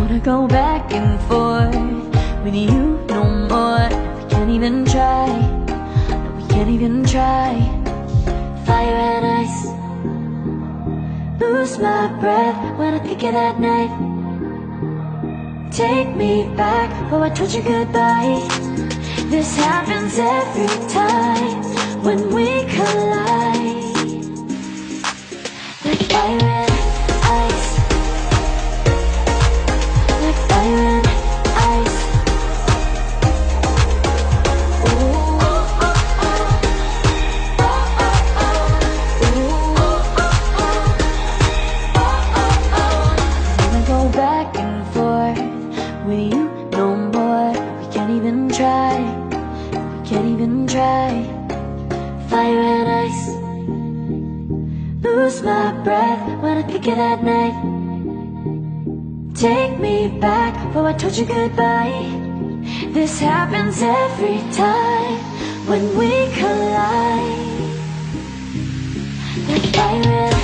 wanna go back and forth with you no more. We can't even try, no, we can't even try. Fire and ice, lose my breath when I think of that night. Take me back, oh I told you goodbye. This happens every time when we collide. Like fire and ice, like fire and ice. Ooh, oh, oh, oh. Oh, oh, oh. Ooh, oh, oh, oh. Oh, oh, oh. I wanna go back and forth with you no more. We can't even try, we can't even try. Fire and ice, lose my breath when I think of that night. Take me back, oh I told you goodbye. This happens every time when we collide. Like fire and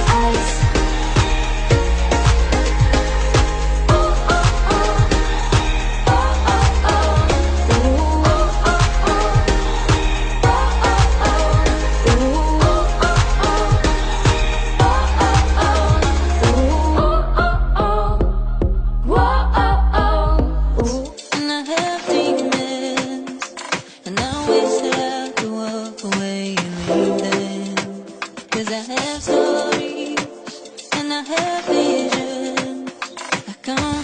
ice. Oh, oh, oh. Oh, oh, oh. Ooh, oh, oh, oh. Oh, oh, oh. Ooh, oh, oh, oh. And I have demons, and I wish that I could walk away and leave them. 'Cause I have stories, and I have visions. I come